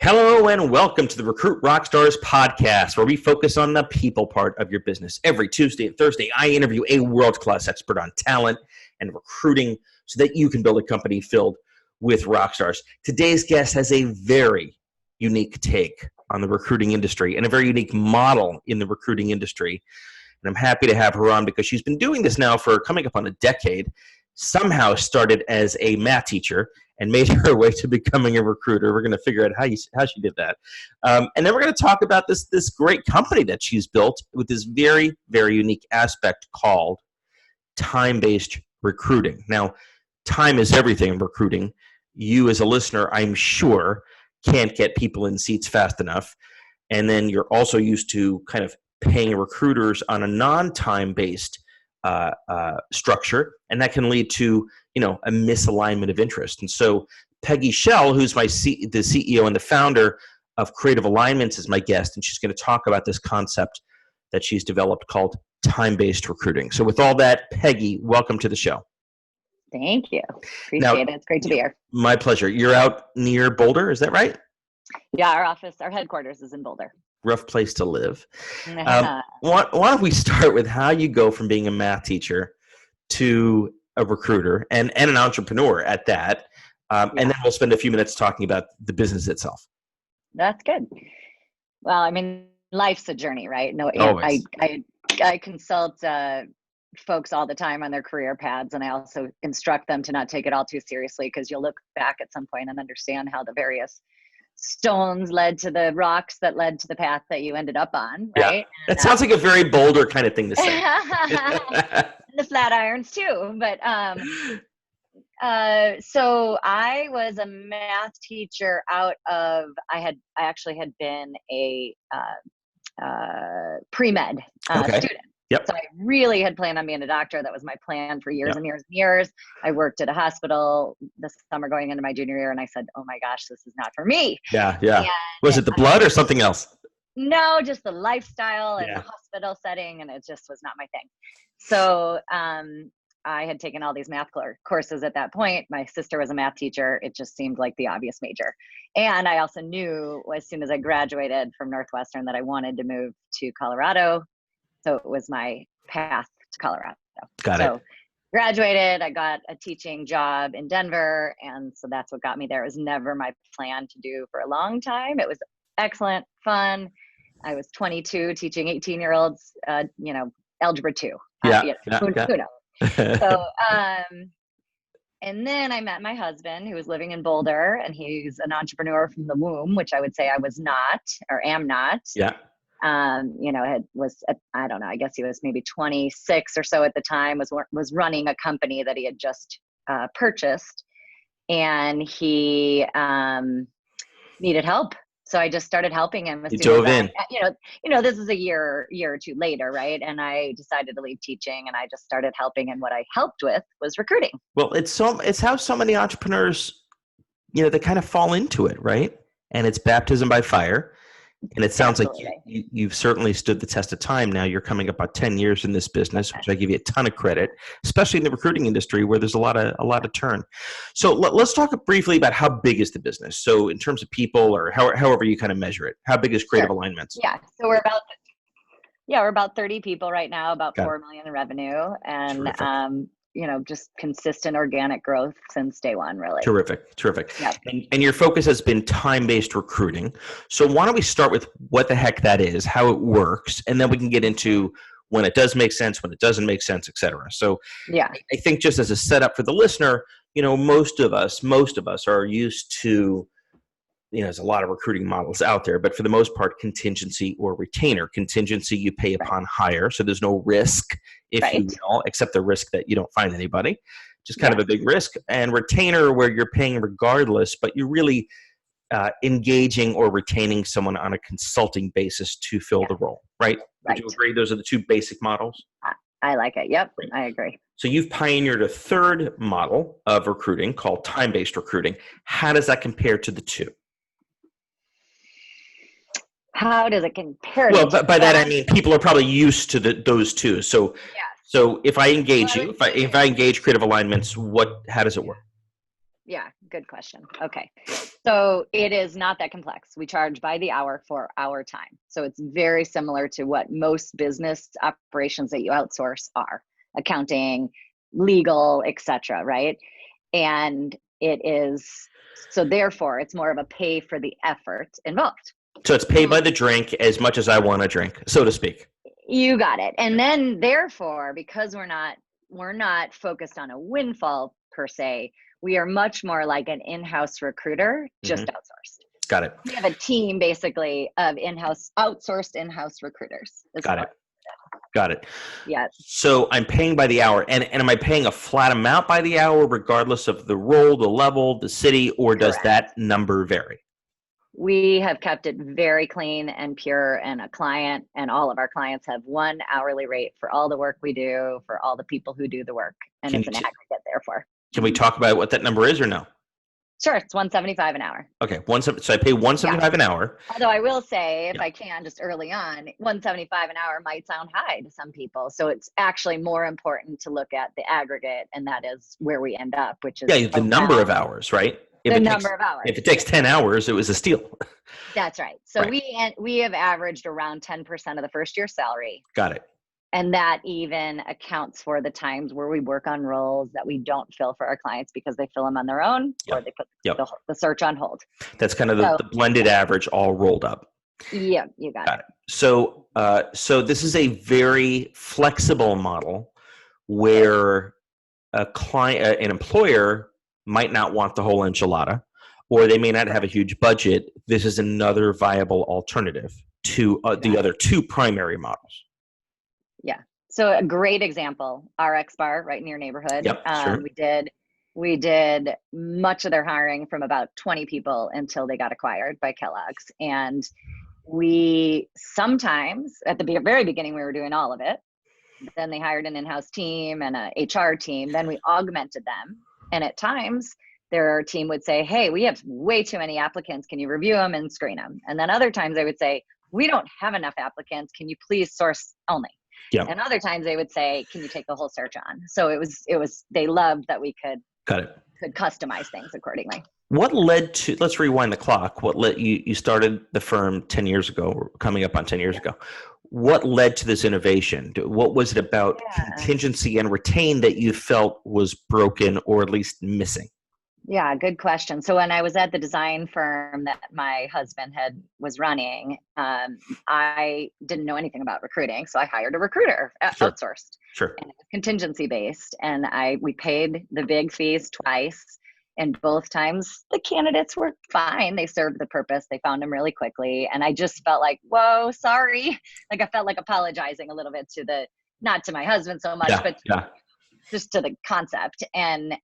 Hello and welcome to the Recruit Rockstars podcast, where we focus on the people part of your business. Every Tuesday and Thursday, I interview a world-class expert on talent and recruiting so that you can build a company filled with rock stars. Today's guest has a very unique take on the recruiting industry and a very unique model in the recruiting industry. And I'm happy to have her on because she's been doing this now for coming up on a decade. Somehow started as a math teacher and made her way to becoming a recruiter. We're going to figure out how she did that. And then we're going to talk about this great company that she's built with this very, very unique aspect called time-based recruiting. Now, time is everything in recruiting. You as a listener, I'm sure, can't get people in seats fast enough. And then you're also used to kind of paying recruiters on a non-time-based structure, and that can lead to a misalignment of interest. And so Peggy Shell, who's the CEO and the founder of Creative Alignments, is my guest, and she's going to talk about this concept that she's developed called time-based recruiting. So with all that, Peggy, welcome to the show. Thank you. Appreciate it. It's great to be here. My pleasure. You're out near Boulder, is that right? Yeah, our headquarters is in Boulder. Rough place to live. Why don't we start with how you go from being a math teacher to a recruiter and an entrepreneur at that, and then we'll spend a few minutes talking about the business itself. That's good. Well, I mean, life's a journey, right? No, Always. I consult folks all the time on their career paths, and I also instruct them to not take it all too seriously, because you'll look back at some point and understand how the various stones led to the rocks that led to the path that you ended up on, right? Yeah. That sounds like a very Boulder kind of thing to say. The flat irons too, but so I was a math teacher I actually had been a pre-med student. Yep. So I really had planned on being a doctor. That was my plan for years and years and years. I worked at a hospital this summer going into my junior year, and I said, oh my gosh, this is not for me. Yeah. And was it the blood or something else? No, just the lifestyle and the hospital setting, and it just was not my thing. So I had taken all these math courses at that point. My sister was a math teacher. It just seemed like the obvious major. And I also knew as soon as I graduated from Northwestern that I wanted to move to Colorado. So it was my path to Colorado. Got it. Graduated, I got a teaching job in Denver, and so that's what got me there. It was never my plan to do for a long time. It was excellent, fun. I was 22 teaching 18-year-olds, Algebra 2. Who knows? So, and then I met my husband, who was living in Boulder, and he's an entrepreneur from the womb, which I would say I was not, or am not. Yeah. I don't know, I guess he was maybe 26 or so at the time, was running a company that he had just purchased, and he needed help. So I just started helping him. You dove in. This is a year or two later, right? And I decided to leave teaching, and I just started helping. And what I helped with was recruiting. Well, it's how so many entrepreneurs, they kind of fall into it, right? And it's baptism by fire. And it sounds like you've certainly stood the test of time. Now you're coming up on 10 years in this business, which I give you a ton of credit, especially in the recruiting industry where there's a lot of turn. So let's talk briefly about how big is the business. So in terms of people, or however you kind of measure it, how big is Creative Alignments? Yeah. So we're about 30 people right now, about $4 million in revenue, and just consistent organic growth since day one, really. Terrific. Yep. And your focus has been time-based recruiting. So why don't we start with what the heck that is, how it works, and then we can get into when it does make sense, when it doesn't make sense, et cetera. So I think just as a setup for the listener, most of us are used to, there's a lot of recruiting models out there, but for the most part, contingency or retainer. Contingency, you pay upon hire, so there's no risk, if you will, except the risk that you don't find anybody, just kind of a big risk. And retainer, where you're paying regardless, but you're really engaging or retaining someone on a consulting basis to fill the role, right? Would you agree those are the two basic models? I like it. Yep, I agree. So you've pioneered a third model of recruiting called time-based recruiting. How does that compare to the two? How does it compare? Well, by that I mean people are probably used to those two. So, so if I engage you, if I engage Creative Alignments, how does it work? Yeah, Good question. Okay. So it is not that complex. We charge by the hour for our time. So it's very similar to what most business operations that you outsource are: accounting, legal, etc., right? And it is, so therefore it's more of a pay for the effort involved. So it's pay by the drink as much as I want to drink, so to speak. You got it. And then therefore, because we're not focused on a windfall per se, we are much more like an in-house recruiter, just outsourced. Got it. We have a team basically of outsourced in-house recruiters. Got it. Yeah. So I'm paying by the hour, and am I paying a flat amount by the hour regardless of the role, the level, the city, or does that number vary? We have kept it very clean and pure, and a client and all of our clients have one hourly rate for all the work we do, for all the people who do the work, and it's an aggregate therefore. Can we talk about what that number is or no? Sure, it's $175 an hour. Okay, so I pay $175 an hour. Although I will say, if I can, just early on, $175 an hour might sound high to some people. So it's actually more important to look at the aggregate, and that is where we end up, which is the number of hours, right? If it takes 10 hours, it was a steal. That's right. So we have averaged around 10% of the first year salary. Got it. And that even accounts for the times where we work on roles that we don't fill for our clients because they fill them on their own, or they put the search on hold. That's kind of the blended average all rolled up. Yeah, you got it. So, so this is a very flexible model where an employer might not want the whole enchilada, or they may not have a huge budget. This is another viable alternative to the other two primary models. Yeah. So a great example, RX Bar right in your neighborhood. Sure. We did much of their hiring from about 20 people until they got acquired by Kellogg's. And we sometimes, at the very beginning, we were doing all of it. Then they hired an in-house team and an HR team. Then we augmented them. And at times, their team would say, hey, we have way too many applicants. Can you review them and screen them? And then other times they would say, we don't have enough applicants. Can you please source only? Yeah. And other times they would say, can you take the whole search on? So it was, they loved that we could customize things accordingly. What led to, let's rewind the clock. What led you started the firm 10 years ago, or coming up on 10 years ago. What led to this innovation? What was it about contingency and retain that you felt was broken or at least missing? Yeah, good question. So when I was at the design firm that my husband was running, I didn't know anything about recruiting. So I hired a recruiter, outsourced. Sure. And it was contingency based. And we paid the big fees twice. And both times the candidates were fine. They served the purpose. They found them really quickly. And I just felt like, whoa, sorry. Like I felt like apologizing a little bit not to my husband so much, but just to the concept. And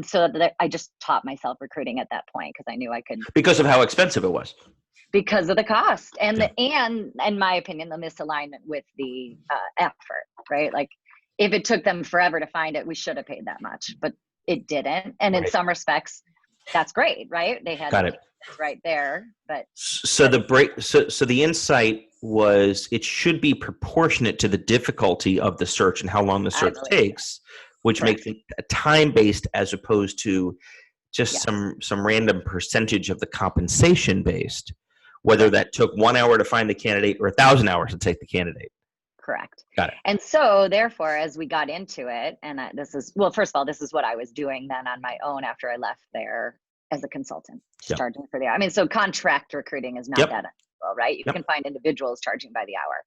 so I just taught myself recruiting at that point because I knew I could. Because of how expensive it was. Because of the cost and and in my opinion, the misalignment with the effort, right? Like if it took them forever to find it, we should have paid that much, but it didn't. And in some respects, that's great, right? They had it right there, but. So the insight was it should be proportionate to the difficulty of the search and how long the search takes. Which makes it time-based as opposed to just some random percentage of the compensation-based, whether that took 1 hour to find the candidate or 1,000 hours to take the candidate. Correct. Got it. And so therefore, as we got into it, and first of all, this is what I was doing then on my own after I left there as a consultant, charging for so contract recruiting is not that unusual, right? You can find individuals charging by the hour.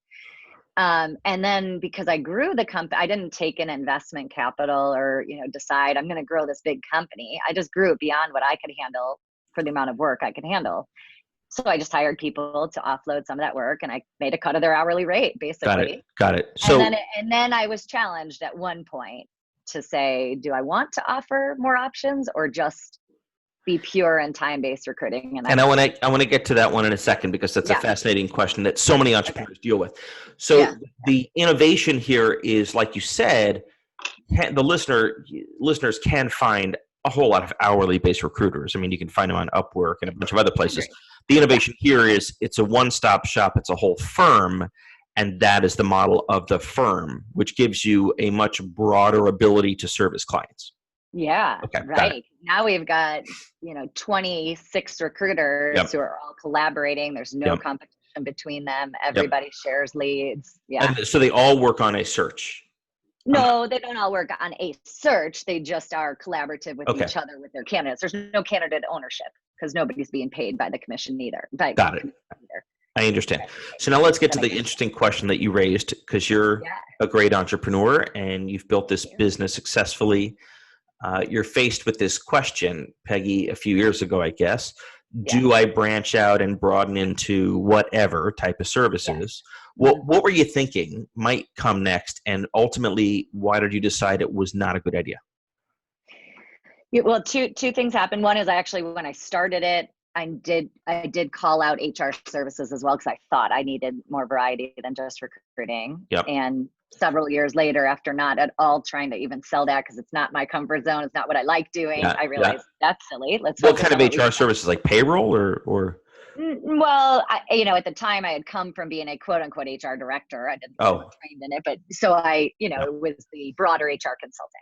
And then because I grew the company, I didn't take in investment capital or, decide I'm going to grow this big company. I just grew it beyond what I could handle for the amount of work I could handle. So I just hired people to offload some of that work and I made a cut of their hourly rate, basically. Got it. So, and then I was challenged at one point to say, do I want to offer more options or just be pure and time-based recruiting? And I want to get to that one in a second because that's a fascinating question that so many entrepreneurs deal with. So the innovation here is, like you said, the listeners can find a whole lot of hourly based recruiters. I mean, you can find them on Upwork and a bunch of other places. The innovation here is it's a one-stop shop. It's a whole firm. And that is the model of the firm, which gives you a much broader ability to service clients. Yeah, Okay, got it. right. Now we've got, 26 recruiters Yep, who are all collaborating. There's no yep, competition between them. yep. Everybody shares leads. Yeah. And so they all work on a search. Um, No, they don't all work on a search. They just are collaborative with okay, each other with their candidates. There's no candidate ownership because nobody's being paid by the commission either. got it. Either. I understand. So now let's get That to the makes sense. interesting question that you raised, because you're Yeah. a great entrepreneur and you've built this Thank you. business successfully. You're faced with this question, Peggy, a few years ago, I guess. Yeah. Do I branch out and broaden into whatever type of Yeah. services? Mhm. What were you thinking might come next? And ultimately, why did you decide it was not a good idea? Yeah, well, two things happened. One is when I started it, I did call out HR services as well because I thought I needed more variety than just recruiting. Yep. And several years later, after not at all trying to even sell that because it's not my comfort zone, it's not what I like doing, Yeah. I Yeah. realized that's silly. Let's What focus kind of on what we HR services, like payroll or? Well, at the time I had come from being a quote unquote HR director. I didn't get Oh, trained in it, but so yep. it was the broader HR consulting.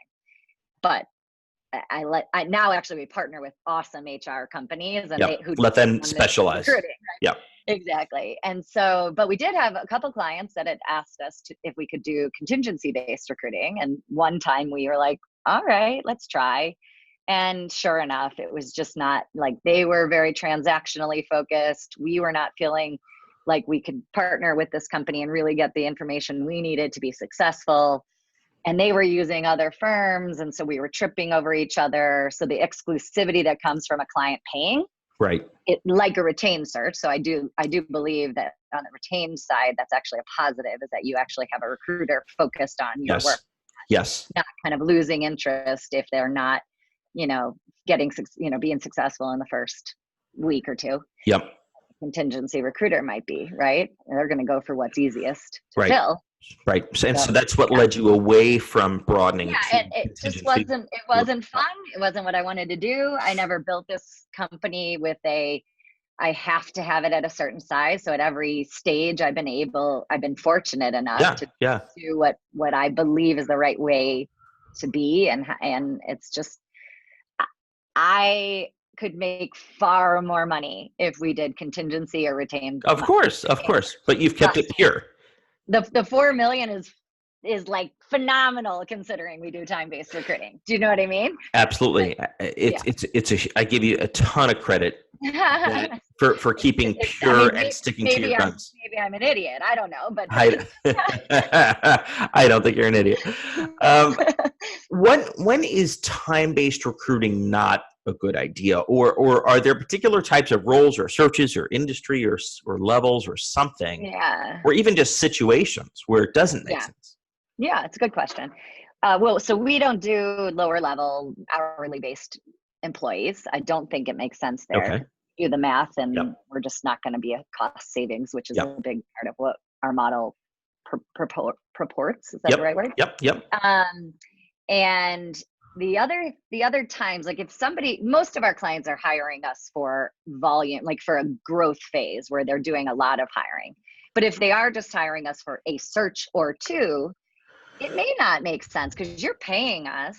But now actually we partner with awesome HR companies and Yep. who Let them on this specialize. recruiting, right? Yep. Exactly. And so, but we did have a couple clients that had asked us if we could do contingency based recruiting. And one time we were like, all right, let's try. And sure enough, it was just not like they were very transactionally focused. We were not feeling like we could partner with this company and really get the information we needed to be successful. And they were using other firms. And so we were tripping over each other. So the exclusivity that comes from a client paying Right. it like a retained search. So I do believe that on the retained side, that's actually a positive is that you actually have a recruiter focused on your work, Yes. Yes. not kind of losing interest if they're not, being successful in the first week or two. Yep. Contingency recruiter might be, right? They're going to go for what's easiest to Right. fill. Right. And so So that's what yeah. led you away from broadening Yeah, to and it just contingency. wasn't fun. It wasn't what I wanted to do. I never built this company with I have to have it at a certain size. So at every stage I've been fortunate enough Yeah. to Yeah. do what I believe is the right way to be. And it's just, I could make far more money if we did contingency or retained. Of course. Of course. But you've kept it Trust me. pure. The 4 million is like phenomenal considering we do time-based recruiting. Do you know what I mean? Absolutely. Yeah. I give you a ton of credit for keeping I pure mean, and sticking to your guns. maybe I'm an idiot. I don't know, but I, I don't think you're an idiot. When is time-based recruiting not a good idea, or are there particular types of roles or searches or industry or levels or something, yeah, or even just situations where it doesn't make yeah, sense? yeah. It's a good question. Well, so we don't do lower level hourly based employees. I don't think it makes sense there. Okay. Do the math, and Yep. we're just not going to be a cost savings, which is a Yep. big part of what our model purports. Is that the Yep. right word? Yep. Yep. And the other times, like most of our clients are hiring us for volume, like for a growth phase where they're doing a lot of hiring. But if they are just hiring us for a search or two, it may not make sense because you're paying us.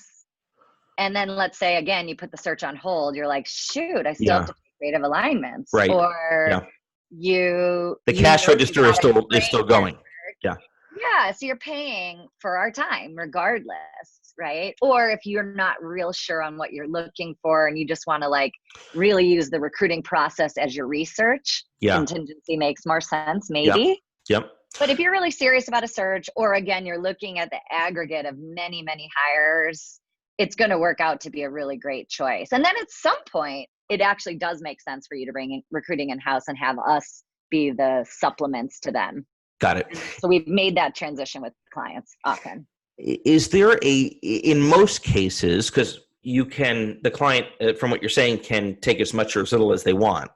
And then let's say again, you put the search on hold, you're like, shoot, I still have Yeah. to do creative alignments. Right. Or Yeah. you The you cash know you register is got a still great going. Yeah. yeah, so you're paying for our time regardless, right? Or if you're not real sure on what you're looking for and you just want to like really use the recruiting process as your research, Yeah. contingency makes more sense, Yep. maybe. Yep. But if you're really serious about a search, or again, you're looking at the aggregate of many, many hires, it's going to work out to be a really great choice. And then at some point, it actually does make sense for you to bring in recruiting in-house and have us be the supplements to them. Got it. So we've made that transition with clients often. Is there in most cases, because the client, from what you're saying, can take as much or as little as they want.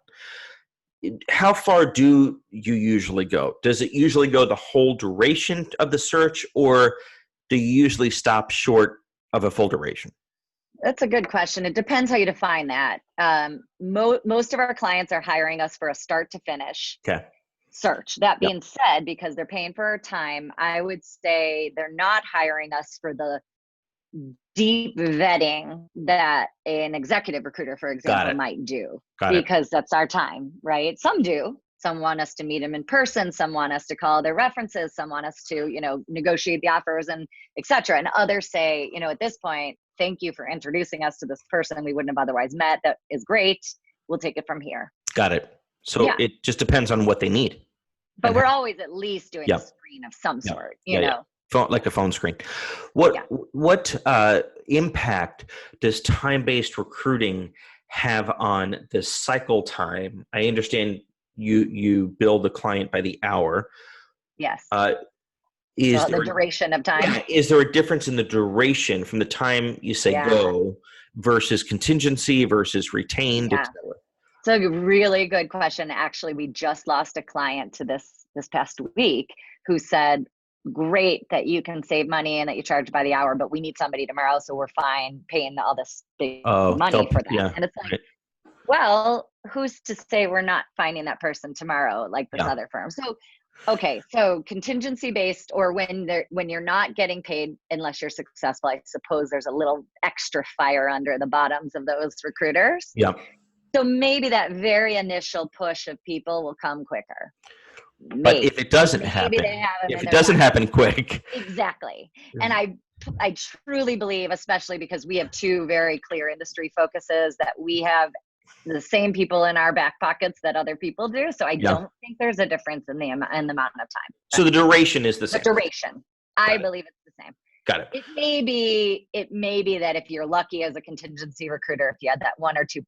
How far do you usually go? Does it usually go the whole duration of the search, or do you usually stop short of a full duration? That's a good question. It depends how you define that. Most of our clients are hiring us for a start to finish Okay. search. That Yep. being said, because they're paying for our time, I would say they're not hiring us for the deep vetting that an executive recruiter, for example, might do, because that's our time, right? Some do. Some want us to meet them in person. Some want us to call their references. Some want us to, negotiate the offers and et cetera. And others say, at this point, thank you for introducing us to this person we wouldn't have otherwise met. That is great. We'll take it from here. Got it. So it just depends on what they need. But we're always at least doing a screen of some sort, you know. Like a phone screen. What impact does time-based recruiting have on the cycle time? I understand you bill the client by the hour. Yes. Is the duration of time? Yeah, is there a difference in the duration from the time you say go versus contingency versus retained, et cetera? So a really good question. Actually, we just lost a client to this past week who said, great that you can save money and that you charge by the hour, but we need somebody tomorrow, so we're fine paying all this big money for that. And it's like, well, who's to say we're not finding that person tomorrow, like this other firm? So, okay, so contingency based, or when you're not getting paid unless you're successful, I suppose there's a little extra fire under the bottoms of those recruiters. Yeah. So maybe that very initial push of people will come quicker. But if it doesn't happen, quick. Exactly. And I truly believe, especially because we have two very clear industry focuses, that we have the same people in our back pockets that other people do. So I don't think there's a difference in the amount of time. So the duration is the same. The duration. I believe it's the same. Got it. It may be that if you're lucky as a contingency recruiter, if you had that one or two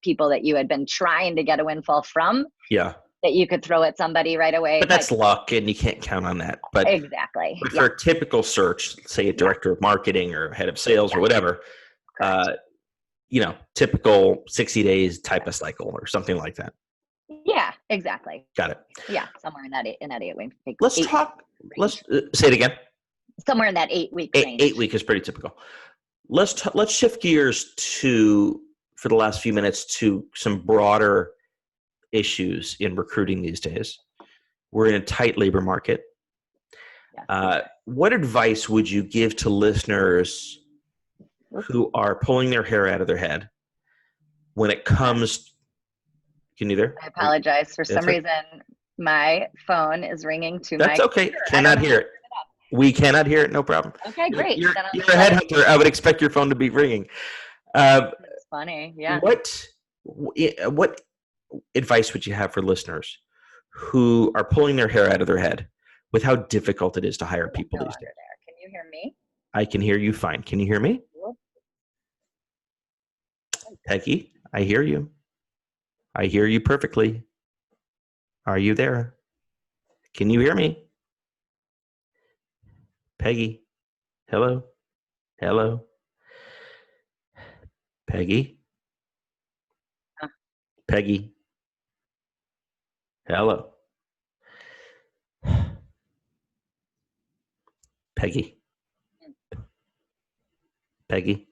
people that you had been trying to get a windfall from, that you could throw at somebody right away. But that's luck, and you can't count on that. But exactly. But for a typical search, say a director of marketing or head of sales or whatever, typical 60 days type of cycle or something like that. Yeah, exactly. Got it. Yeah, somewhere in that 8 week. Let's say it again. Somewhere in that 8 week range. 8 week is pretty typical. Let's shift gears for the last few minutes to some broader issues in recruiting these days. We're in a tight labor market. What advice would you give to listeners who are pulling their hair out of their head when it comes? Can you there? I apologize. For some reason, my phone is ringing to That's okay. Cannot hear it. We cannot hear it. No problem. Okay, great. You're a headhunter. I would expect your phone to be ringing. That's funny. Yeah. What advice would you have for listeners who are pulling their hair out of their head with how difficult it is to hire people these days? Can you hear me? I can hear you fine. Can you hear me? Peggy, I hear you. I hear you perfectly. Are you there? Can you hear me? Peggy, hello? Hello? Peggy? Peggy? Hello? Peggy? Peggy?